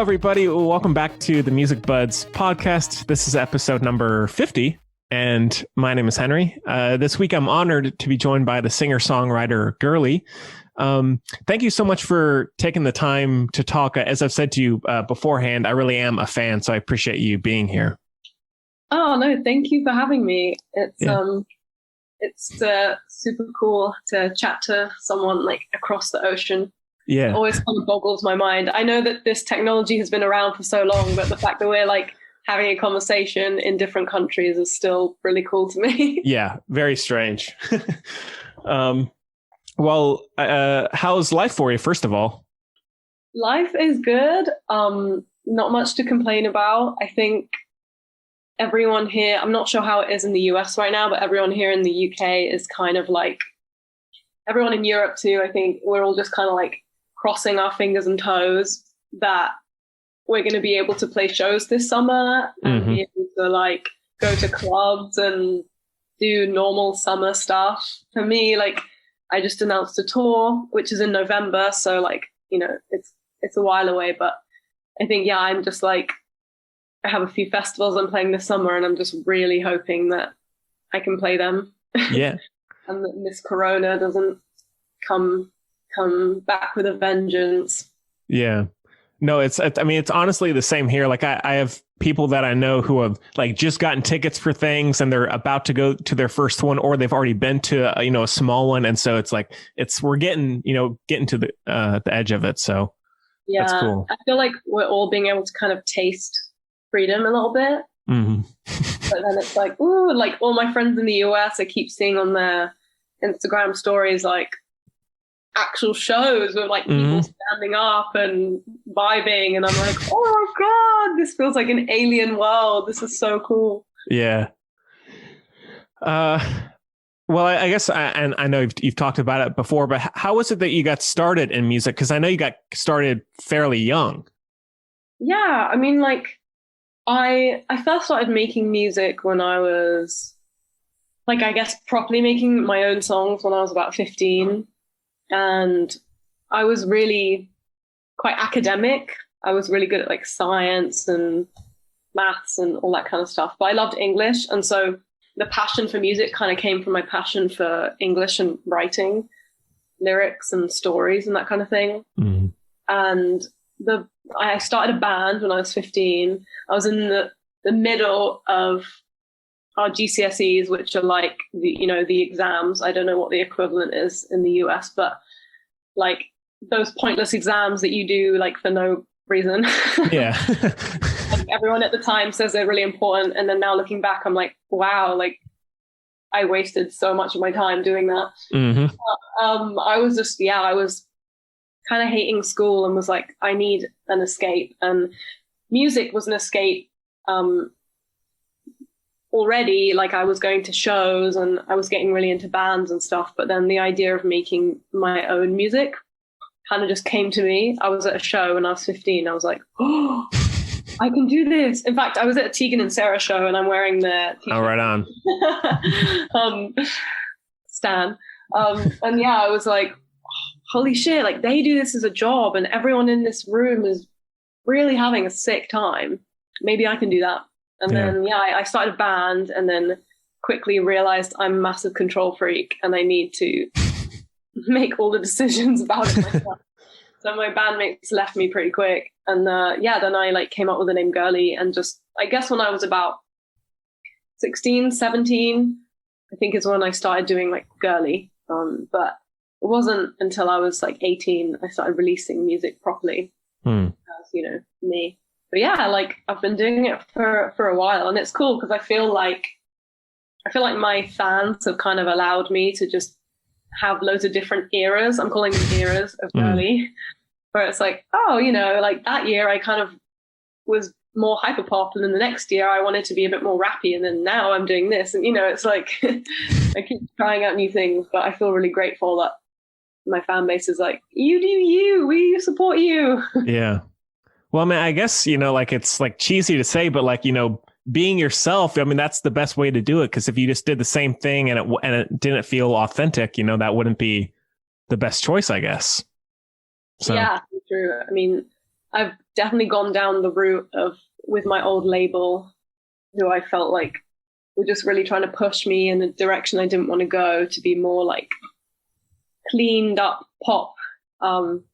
everybody. Welcome back to the Music Buds podcast. This is episode number 50, and my name is Henry. This week, I'm honored to be joined by the singer-songwriter Girli. Thank you so much for taking the time to talk. As I've said to you beforehand, I really am a fan, so I appreciate you being here. Oh, no, thank you for having me. It's super cool to chat to someone like across the ocean. Yeah. It always kind of boggles my mind. I know that this technology has been around for so long, but the fact that we're like having a conversation in different countries is still really cool to me. Yeah, very strange. Well, how's life for you, first of all? Life is good. Not much to complain about. I think everyone here, I'm not sure how it is in the US right now, but everyone here in the UK is kind of like, everyone in Europe too, I think we're all just kind of like crossing our fingers and toes that we're going to be able to play shows this summer and be able to like go to clubs and do normal summer stuff. For me, like I just announced a tour, which is in November. So like, you know, it's a while away, but I think, yeah, I'm just like, I have a few festivals I'm playing this summer and I'm just really hoping that I can play them. Yeah. And that this Corona doesn't come back with a vengeance. Yeah. No, it's honestly the same here. Like I have people that I know who have like just gotten tickets for things and they're about to go to their first one, or they've already been to a small one. And so it's like, we're getting to the edge of it. So yeah, that's cool. I feel like we're all being able to kind of taste freedom a little bit. But then it's like, ooh, like all my friends in the US, I keep seeing on their Instagram stories, like actual shows with like people standing up and vibing. And I'm like, oh God, this feels like an alien world. This is so cool. Yeah. Well, I guess, and I know you've talked about it before, but how was it that you got started in music? Because I know you got started fairly young. Yeah, I mean, like, I first started making music when I was, like, I guess properly making my own songs when I was about 15. And I was really quite academic. I was really good at like science and maths and all that kind of stuff. But I loved English. And so the passion for music kind of came from my passion for English and writing lyrics and stories and that kind of thing. And I started a band when I was 15. I was in the middle of our GCSEs, which are like the exams. I don't know what the equivalent is in the US, but like those pointless exams that you do like for no reason. Yeah. Like, everyone at the time says they're really important, and then now looking back, I'm like, wow, like I wasted so much of my time doing that. I was kind of hating school and was like, I need an escape, and music was an escape. Already, like I was going to shows and I was getting really into bands and stuff, but then the idea of making my own music kind of just came to me. I was at a show when I was 15. I was like, oh, I can do this. In fact, I was at a Tegan and Sarah show and I'm wearing their t-shirt. Oh, right on. Stan. And yeah, I was like, holy shit, like they do this as a job and everyone in this room is really having a sick time. Maybe I can do that. And then, I started a band and then quickly realized I'm a massive control freak and I need to make all the decisions about it myself. So my bandmates left me pretty quick. And then I like came up with the name Girli, and just, I guess when I was about 16, 17, I think is when I started doing like Girli. But it wasn't until I was like 18, I started releasing music properly as, me. But yeah, like I've been doing it for a while, and it's cool because I feel like my fans have kind of allowed me to just have loads of different eras. I'm calling them eras of Girli, where it's like, oh, like that year I kind of was more hyperpop, and then the next year I wanted to be a bit more rappy, and then now I'm doing this, and it's like I keep trying out new things, but I feel really grateful that my fan base is like, you do you, we support you. Yeah. Well, I mean, I guess, like it's like cheesy to say, but like, being yourself, I mean, that's the best way to do it. Because if you just did the same thing and it didn't feel authentic, that wouldn't be the best choice, I guess. So. Yeah, true. I mean, I've definitely gone down the route of with my old label, who I felt like were just really trying to push me in a direction I didn't want to go, to be more like cleaned up pop,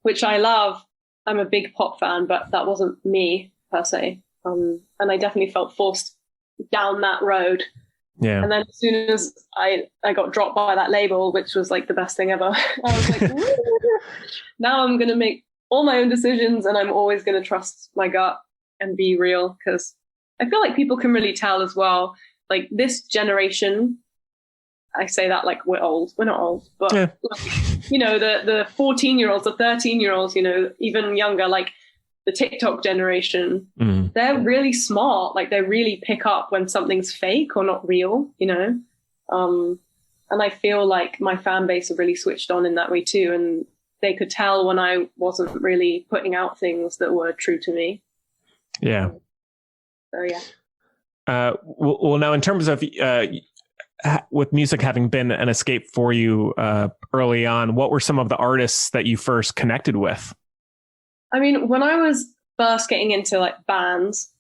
which I love. I'm a big pop fan, but that wasn't me per se. And I definitely felt forced down that road. Yeah. And then as soon as I got dropped by that label, which was like the best thing ever, I was like, now I'm going to make all my own decisions, and I'm always going to trust my gut and be real, because I feel like people can really tell as well. Like this generation, I say that like we're old. We're not old, but yeah. like, you know, the 14-year-olds, the 13-year-olds, you know, even younger, like the TikTok generation, they're really smart. Like they really pick up when something's fake or not real, you know? And I feel like my fan base have really switched on in that way too. And they could tell when I wasn't really putting out things that were true to me. Yeah. So yeah. Well, now in terms of with music having been an escape for you early on, what were some of the artists that you first connected with? I mean, when I was first getting into like bands,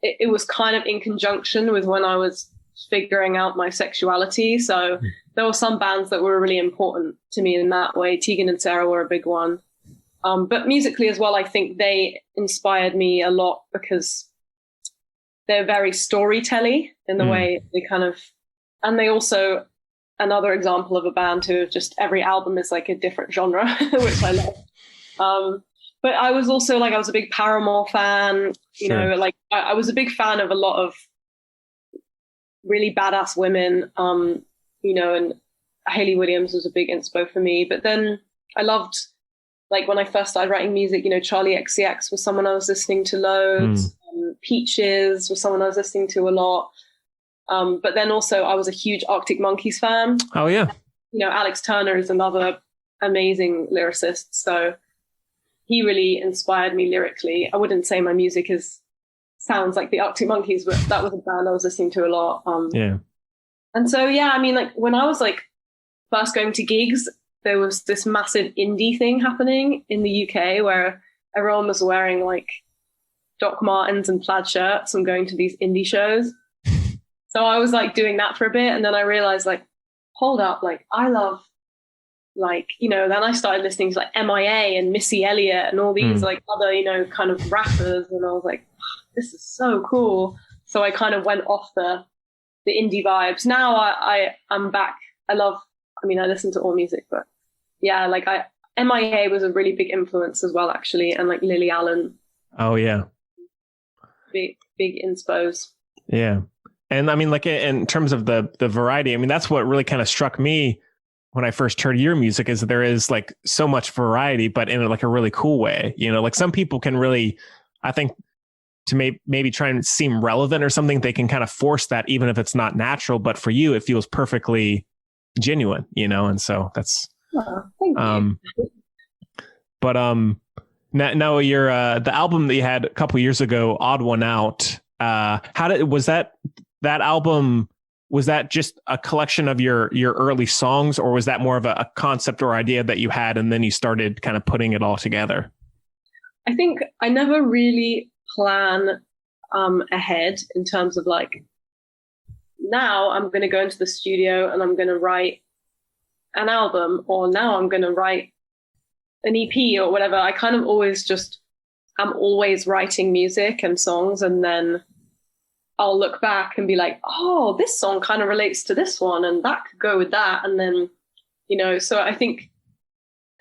it was kind of in conjunction with when I was figuring out my sexuality. So there were some bands that were really important to me in that way. Tegan and Sarah were a big one. But musically as well, I think they inspired me a lot because they're very storytelling in the way they kind of, and they also, another example of a band who just every album is like a different genre, which I love. But I was also like, I was a big Paramore fan, you know, like I was a big fan of a lot of really badass women, you know, and Hayley Williams was a big inspo for me. But then I loved, like when I first started writing music, you know, Charlie XCX was someone I was listening to loads. Peaches was someone I was listening to a lot. But then also I was a huge Arctic Monkeys fan. Oh yeah. You know, Alex Turner is another amazing lyricist. So he really inspired me lyrically. I wouldn't say my music sounds like the Arctic Monkeys, but that was a band I was listening to a lot. Yeah. And so, yeah, I mean, like when I was like first going to gigs, there was this massive indie thing happening in the UK where everyone was wearing like Doc Martens and plaid shirts and going to these indie shows. So I was like doing that for a bit. And then I realized like, hold up, like I love like, you know, then I started listening to like MIA and Missy Elliott and all these like other, you know, kind of rappers. And I was like, this is so cool. So I kind of went off the indie vibes. Now I'm back. I listen to all music, but yeah, like MIA was a really big influence as well, actually. And like Lily Allen. Oh yeah. Big inspos. Yeah. And I mean, like in terms of the variety, I mean, that's what really kind of struck me when I first heard your music, is that there is like so much variety, but in like a really cool way. You know, like some people can really, I think, to maybe try and seem relevant or something, they can kind of force that even if it's not natural. But for you, it feels perfectly genuine, you know? And so that's, thank you. But now your the album that you had a couple years ago, Odd One Out, was that album, was that just a collection of your early songs, or was that more of a concept or idea that you had and then you started kind of putting it all together? I think I never really plan ahead in terms of like, now I'm going to go into the studio and I'm going to write an album, or now I'm going to write an EP or whatever. I kind of I'm always writing music and songs, and then I'll look back and be like, oh, this song kind of relates to this one, and that could go with that. And then, you know, so I think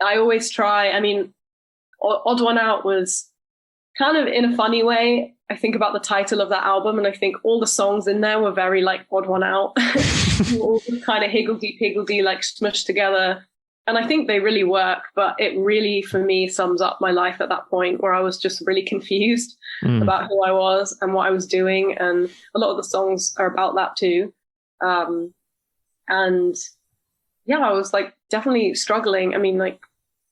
I always try. I mean, Odd One Out was kind of in a funny way. I think about the title of that album, and I think all the songs in there were very like Odd One Out, all kind of higgledy-piggledy, like smushed together. And I think they really work, but it really, for me, sums up my life at that point where I was just really confused about who I was and what I was doing. And a lot of the songs are about that too. And yeah, I was like definitely struggling. I mean, like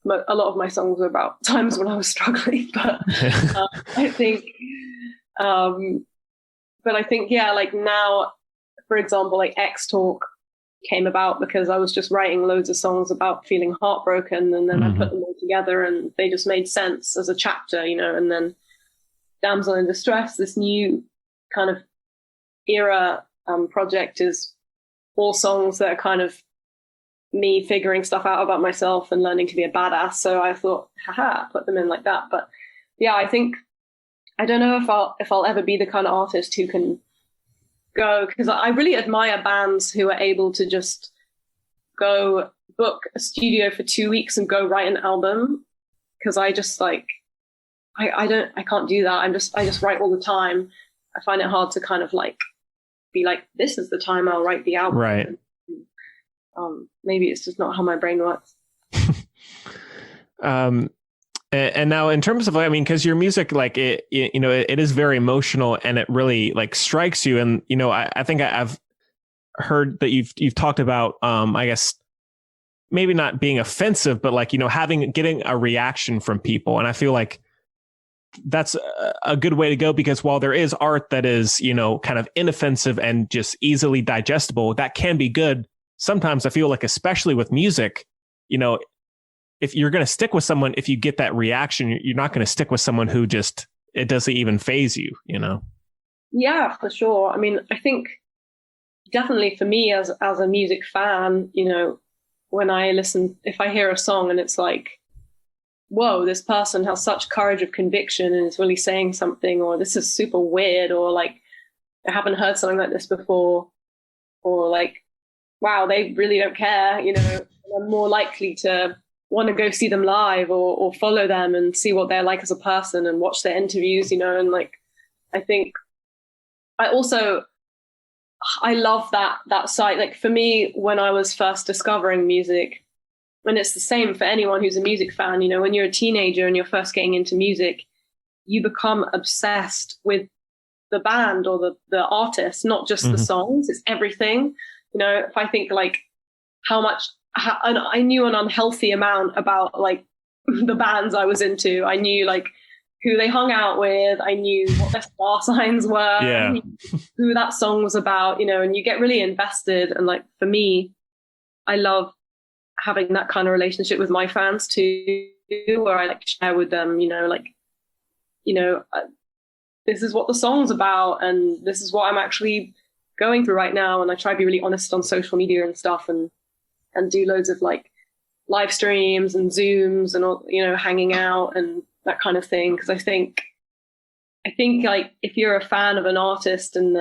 a lot of my songs were about times when I was struggling, but I think, yeah, like now, for example, like X Talk, came about because I was just writing loads of songs about feeling heartbroken, and then I put them all together and they just made sense as a chapter, you know. And then Damsel in Distress, this new kind of era project, is all songs that are kind of me figuring stuff out about myself and learning to be a badass. So I thought, haha, put them in like that. But yeah, I think, I don't know if I'll ever be the kind of artist who can go, because I really admire bands who are able to just go book a studio for 2 weeks and go write an album. Because I just like, I can't do that. I just write all the time. I find it hard to kind of like be like, this is the time I'll write the album. Right. Maybe it's just not how my brain works. And now in terms of, I mean, because your music, like it is very emotional and it really like strikes you. And, you know, I think I've heard that you've talked about, I guess, maybe not being offensive, but like, you know, getting a reaction from people. And I feel like that's a good way to go, because while there is art that is, you know, kind of inoffensive and just easily digestible, that can be good. Sometimes I feel like, especially with music, you know, if you're going to stick with someone, if you get that reaction, you're not going to stick with someone who just, it doesn't even faze you, you know? Yeah, for sure. I mean, I think definitely for me as a music fan, you know, when I listen, if I hear a song and it's like, whoa, this person has such courage of conviction and is really saying something, or this is super weird, or like, I haven't heard something like this before, or like, wow, they really don't care, you know, I'm more likely to want to go see them live or follow them and see what they're like as a person and watch their interviews, you know. And like, I think I love that side. Like for me, when I was first discovering music, and it's the same for anyone who's a music fan, you know, when you're a teenager and you're first getting into music, you become obsessed with the band or the artist, not just the songs, it's everything. You know, if I think like I knew an unhealthy amount about like the bands I was into. I knew like who they hung out with. I knew what their star signs were, yeah. Who that song was about, you know, and you get really invested. And like, for me, I love having that kind of relationship with my fans too, where I like share with them, you know, like, you know, this is what the song's about and this is what I'm actually going through right now. And I try to be really honest on social media and stuff, and do loads of like live streams and Zooms and all, you know, hanging out and that kind of thing. Because I think like if you're a fan of an artist and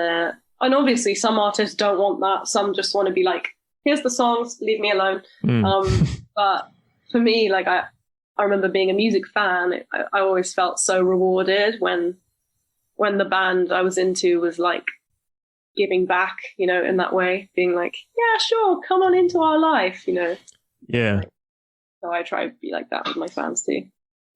obviously some artists don't want that, some just want to be like, here's the songs, leave me alone. But for me, like I remember being a music fan, I always felt so rewarded when the band I was into was like giving back, you know, in that way, being like, yeah, sure, come on into our life, you know. Yeah. So I try to be like that with my fans too.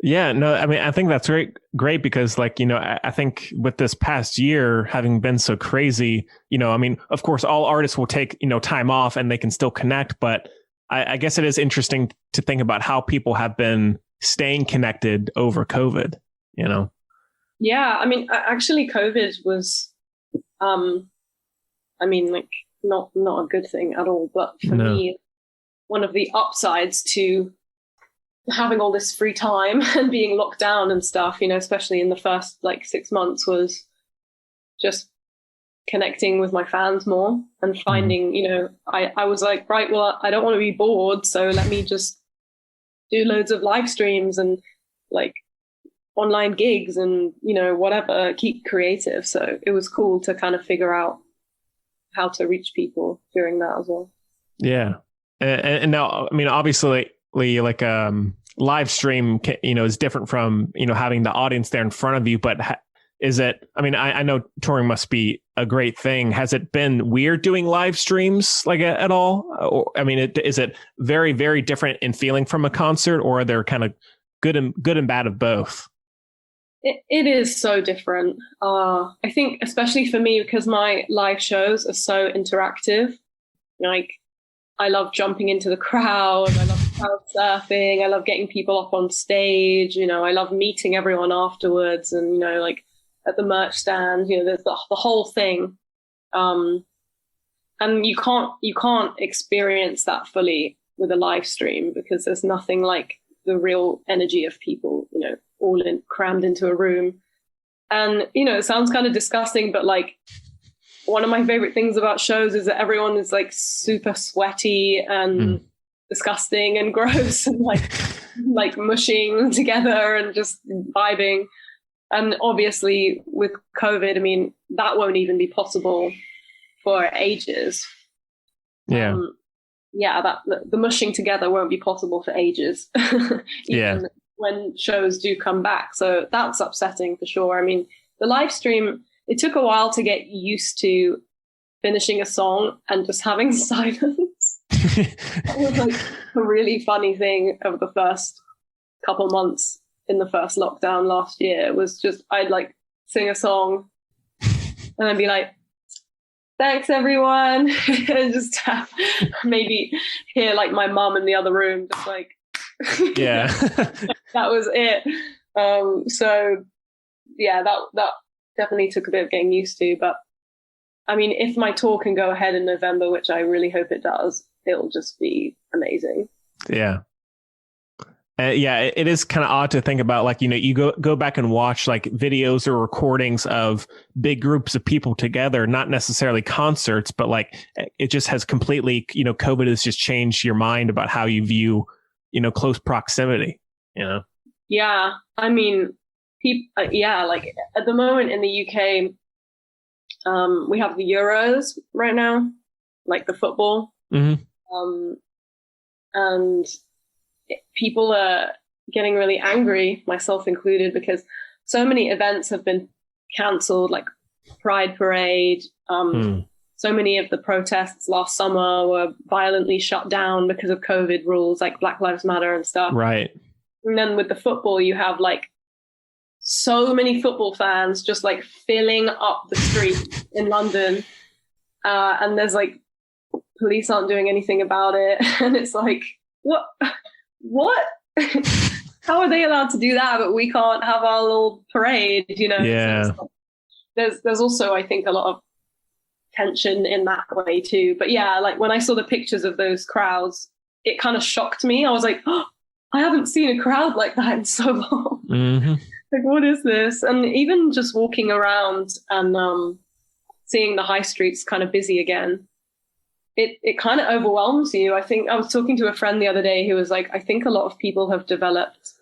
Yeah, no, I mean, I think that's great because like, you know, I think with this past year having been so crazy, you know, I mean, of course, all artists will take, you know, time off and they can still connect. But I guess it is interesting to think about how people have been staying connected over COVID, you know? Yeah, I mean, actually, COVID was, I mean, like not a good thing at all. But for me, one of the upsides to having all this free time and being locked down and stuff, you know, especially in the first like 6 months, was just connecting with my fans more and finding, you know, I was like, right, well, I don't want to be bored, so let me just do loads of live streams and like online gigs and, you know, whatever, keep creative. So it was cool to kind of figure out how to reach people during that as well. Yeah. And now, I mean, obviously, like live stream, you know, is different from, you know, having the audience there in front of you. But is it, I mean, I know touring must be a great thing. Has it been weird doing live streams like at all? Or, I mean, is it very, very different in feeling from a concert, or are there kind of good and bad of both? It is so different. I think especially for me, because my live shows are so interactive, like I love jumping into the crowd. I love crowd surfing. I love getting people up on stage. You know, I love meeting everyone afterwards and, you know, like at the merch stand, you know, there's the whole thing. and you can't experience that fully with a live stream, because there's nothing like the real energy of people, all crammed into a room. And, it sounds kind of disgusting, but like one of my favorite things about shows is that everyone is like super sweaty and disgusting and gross and like mushing together and just vibing. And obviously with COVID, I mean, that won't even be possible for ages. Yeah. That the mushing together won't be possible for ages. Even when shows do come back. So that's upsetting for sure. I mean, the live stream, it took a while to get used to finishing a song and just having silence. That was like a really funny thing of the first couple months in the first lockdown last year. It was just, I'd like sing a song and then be like, thanks everyone. And just have maybe hear like my mum in the other room, just like, yeah. That was it. So yeah, that definitely took a bit of getting used to. But I mean, if my tour can go ahead in November, which I really hope it does, it'll just be amazing. Yeah. It is kind of odd to think about, like, you go back and watch like videos or recordings of big groups of people together, not necessarily concerts, but like it just has completely, COVID has just changed your mind about how you view, close proximity, Yeah. I mean, like at the moment in the UK, we have the Euros right now, like the football. Mm-hmm. And people are getting really angry, myself included, because so many events have been cancelled, like Pride Parade. So many of the protests last summer were violently shut down because of COVID rules, like Black Lives Matter and stuff. Right. And then with the football, you have like so many football fans just like filling up the street in London. And there's like, police aren't doing anything about it. And it's like, what? How are they allowed to do that, but we can't have our little parade, Yeah. So there's also, I think, a lot of tension in that way too. But yeah, like when I saw the pictures of those crowds, it kind of shocked me. I was like, oh, I haven't seen a crowd like that in so long. Mm-hmm. Like, what is this? And even just walking around and seeing the high streets kind of busy again, it kind of overwhelms you. I think I was talking to a friend the other day who was like, I think a lot of people have developed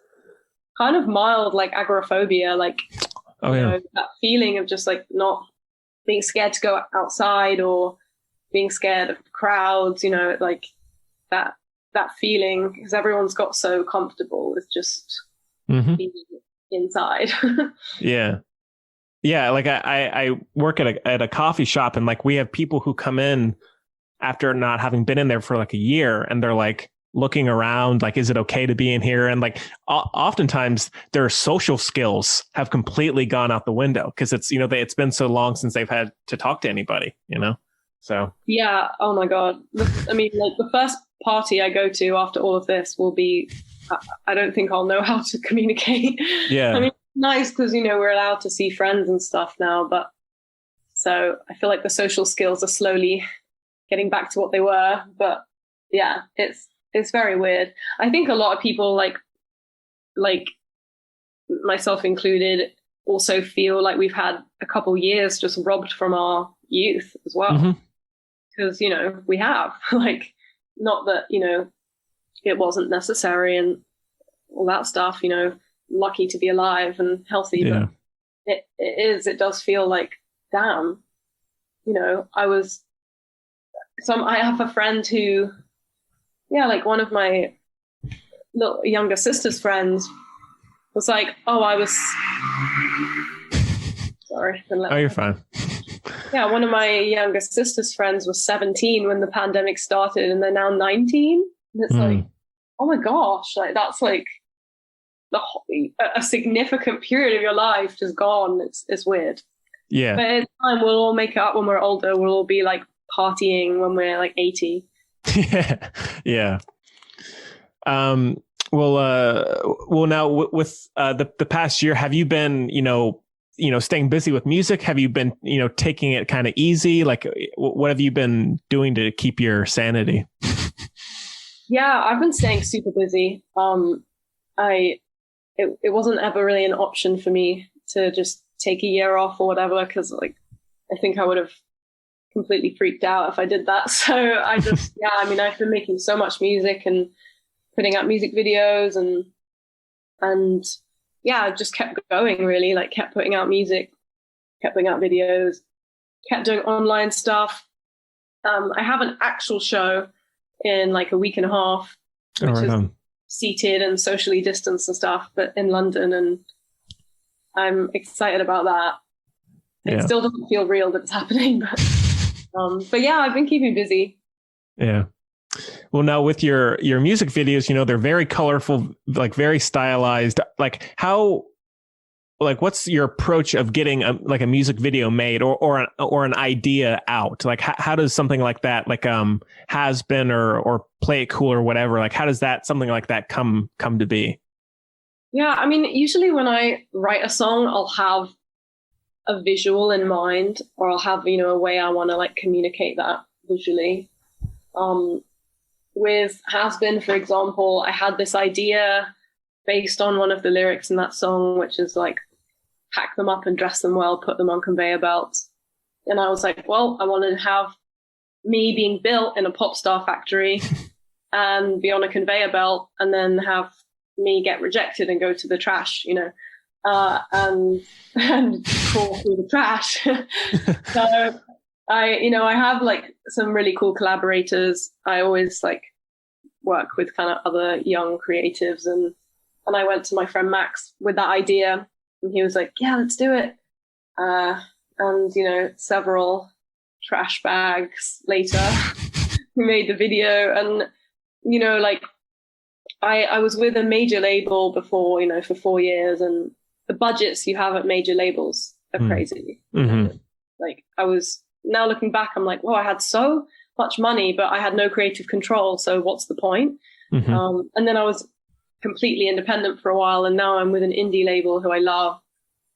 kind of mild like agoraphobia, like that feeling of just like not being scared to go outside or being scared of crowds, like that feeling, because everyone's got so comfortable with just being inside. Yeah. Like I work at a coffee shop, and like we have people who come in after not having been in there for like a year, and they're like looking around, like, is it okay to be in here? And like oftentimes their social skills have completely gone out the window because it's, it's been so long since they've had to talk to anybody, so. Yeah. Oh my God. I mean, like the first party I go to after all of this will be, I don't think I'll know how to communicate. Yeah. I mean, nice because, we're allowed to see friends and stuff now, but so I feel like the social skills are slowly getting back to what they were. But yeah, it's very weird. I think a lot of people like myself included also feel like we've had a couple years just robbed from our youth as well. Because, we have like, not that, it wasn't necessary and all that stuff, lucky to be alive and healthy, yeah. But it does feel like, damn, I have a friend who, like one of my little younger sister's friends was like, sorry. Oh, you're fine. Yeah, one of my younger sister's friends was 17 when the pandemic started, and they're now 19. And it's like, oh my gosh, like that's like a significant period of your life just gone. It's weird. Yeah. But in time, we'll all make it up when we're older. We'll all be like partying when we're like 80. Yeah. Well, now with the past year, have you been, staying busy with music? Have you been, taking it kind of easy? Like, what have you been doing to keep your sanity? Yeah, I've been staying super busy. It wasn't ever really an option for me to just take a year off or whatever, because like I think I would have completely freaked out if I did that. So I just I've been making so much music and putting out music videos and I just kept going, really, like kept putting out music, kept putting out videos, kept doing online stuff. I have an actual show in like a week and a half, which is seated and socially distanced and stuff, but in London, and I'm excited about that. It still doesn't feel real that it's happening, but yeah, I've been keeping busy. Yeah. Well, now with your music videos, they're very colorful, like very stylized. Like what's your approach of getting a music video made or an idea out? Like how does something like that, like Has Been or Play It Cool or whatever, like how does something like that come to be? Yeah, I mean, usually when I write a song, I'll have a visual in mind, or I'll have, a way I want to like communicate that visually. With Has Been, for example, I had this idea based on one of the lyrics in that song, which is like, pack them up and dress them well, put them on conveyor belts. And I was like, well, I want to have me being built in a pop star factory and be on a conveyor belt, and then have me get rejected and go to the trash, and crawl through the trash. So I have like some really cool collaborators. I always like work with kind of other young creatives, and I went to my friend Max with that idea, and he was like, yeah, let's do it. And several trash bags later, we made the video. And like I was with a major label before, for 4 years, and the budgets you have at major labels are crazy. Mm-hmm. Like now looking back, I'm like, well, I had so much money, but I had no creative control. So what's the point? Mm-hmm. And then I was completely independent for a while, and now I'm with an indie label who I love.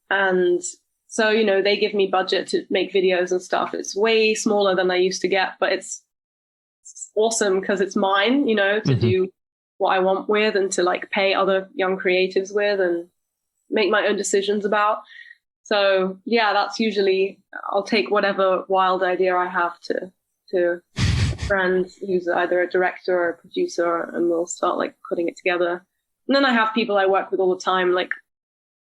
And so, they give me budget to make videos and stuff. It's way smaller than I used to get, but it's awesome because it's mine, to do what I want with, and to like pay other young creatives with and make my own decisions about. So yeah, that's usually, I'll take whatever wild idea I have to a friend who's either a director or a producer, and we'll start like putting it together. And then I have people I work with all the time, like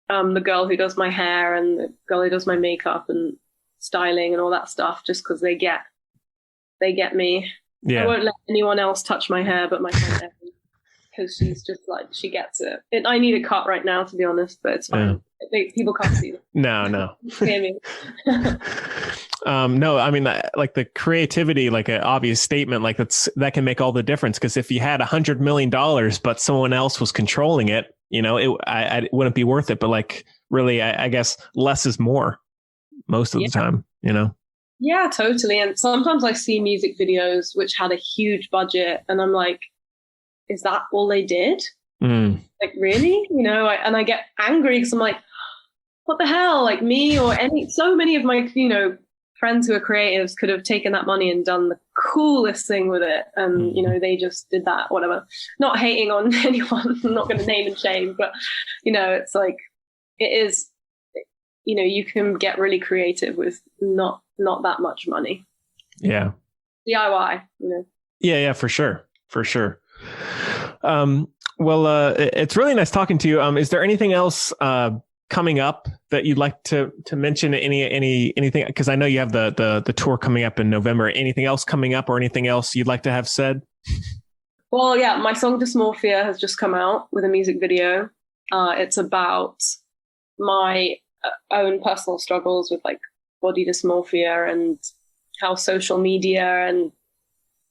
the girl who does my hair and the girl who does my makeup and styling and all that stuff, just because they get me. Yeah. I won't let anyone else touch my hair but my friend, because she's just like, she gets it. I need a cut right now, to be honest, but it's fine. People can't see it. No. Hear me. No, I mean, like the creativity, like an obvious statement, like that can make all the difference. Because if you had $100 million, but someone else was controlling it, it wouldn't be worth it. But like, really, I guess less is more most of the time, Yeah, totally. And sometimes I see music videos which had a huge budget, and I'm like, is that all they did? Like, really? And I get angry because I'm like, what the hell? Like, me or so many of my, friends who are creatives could have taken that money and done the coolest thing with it. And, they just did that, whatever. Not hating on anyone, I'm not going to name and shame, but, it's like, it is, you can get really creative with not that much money. Yeah. DIY, Yeah, for sure. Well, it's really nice talking to you. Is there anything else coming up that you'd like to mention? Anything? Because I know you have the tour coming up in November. Anything else coming up, or anything else you'd like to have said? Well, yeah, my song Dysmorphia has just come out with a music video. It's about my own personal struggles with like body dysmorphia, and how social media and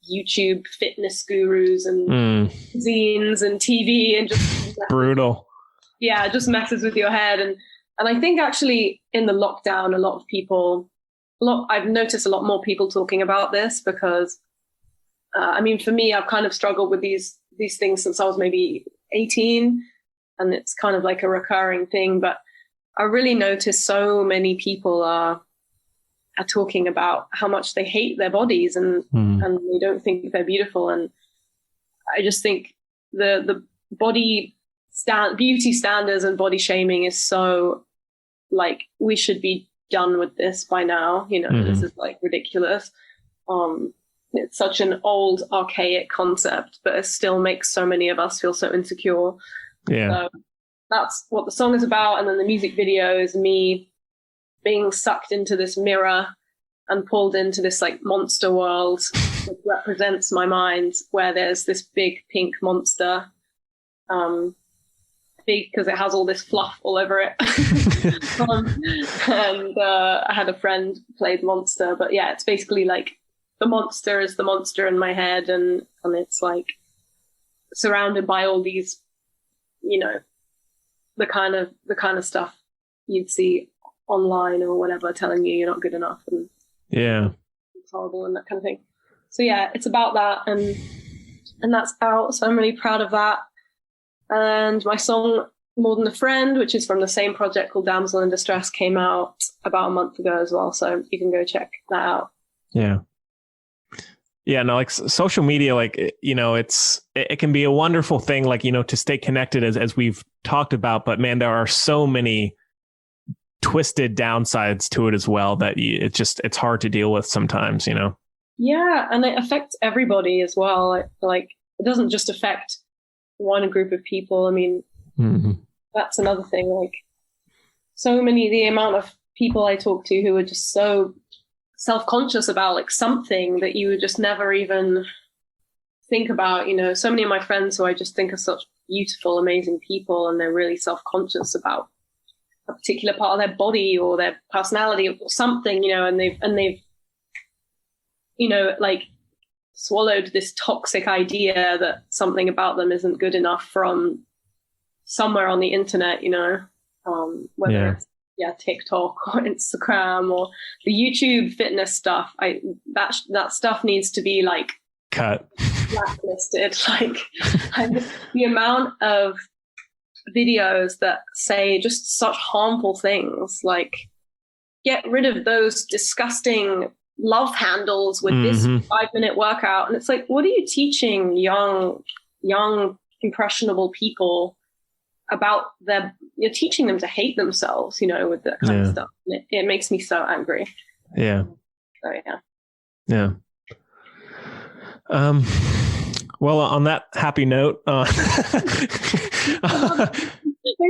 YouTube fitness gurus and zines and TV and just brutal. Yeah, it just messes with your head. And I think actually in the lockdown, I've noticed a lot more people talking about this, because for me, I've kind of struggled with these things since I was maybe 18, and it's kind of like a recurring thing. But I really notice so many people are talking about how much they hate their bodies and they don't think they're beautiful. And I just think the beauty standards and body shaming is so, like, we should be done with this by now. This is like ridiculous. It's such an old, archaic concept, but it still makes so many of us feel so insecure. Yeah. So that's what the song is about. And then the music video is me being sucked into this mirror and pulled into this like monster world that represents my mind, where there's this big pink monster. Big because it has all this fluff all over it. And I had a friend play the monster, but yeah, it's basically like the monster is the monster in my head, and it's like surrounded by all these, the kind of stuff you'd see online or whatever, telling you you're not good enough and it's horrible and that kind of thing. So yeah, it's about that, and that's out. So I'm really proud of that. And my song More Than a Friend, which is from the same project called Damsel in Distress, came out about a month ago as well. So you can go check that out. Yeah. Yeah, no, like social media, like, it can be a wonderful thing, like, to stay connected as we've talked about. But man, there are so many twisted downsides to it as well that it's hard to deal with sometimes, Yeah. And it affects everybody as well. Like it doesn't just affect one group of people. I mean, that's another thing. Like the amount of people I talk to who are just so self-conscious about like something that you would just never even think about. So many of my friends who I just think are such beautiful, amazing people, and they're really self-conscious about a particular part of their body or their personality or something, and they've like swallowed this toxic idea that something about them isn't good enough from somewhere on the internet, whether it's TikTok or Instagram or the YouTube fitness stuff. That stuff needs to be like cut, blacklisted. Like the amount of videos that say just such harmful things, like get rid of those disgusting love handles with this 5-minute workout. And it's like, what are you teaching young impressionable people about you're teaching them to hate themselves, with that kind of stuff. It makes me so angry. Yeah. So yeah. Yeah. Well, on that happy note, Thanks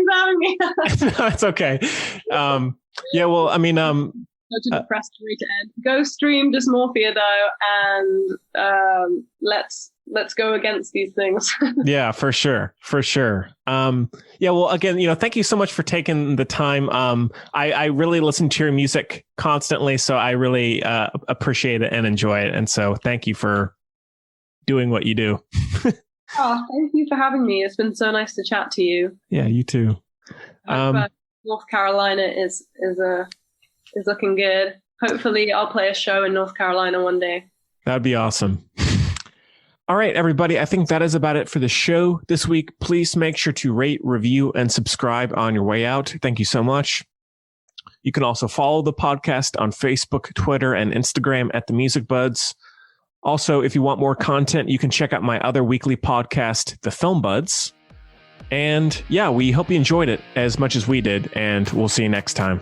for having me. No, it's okay. Yeah, well, I mean, such a depressed way to end. Go stream Dysmorphia though, and let's go against these things. Yeah, for sure. Yeah, well, again, thank you so much for taking the time. I really listen to your music constantly, so I really appreciate it and enjoy it. And so thank you for doing what you do. Oh, thank you for having me. It's been so nice to chat to you. Yeah, you too. North Carolina is looking good. Hopefully I'll play a show in North Carolina one day. That'd be awesome. All right, everybody. I think that is about it for the show this week. Please make sure to rate, review, and subscribe on your way out. Thank you so much. You can also follow the podcast on Facebook, Twitter, and Instagram at The Music Buds. Also, if you want more content, you can check out my other weekly podcast, The Film Buds. And yeah, we hope you enjoyed it as much as we did, and we'll see you next time.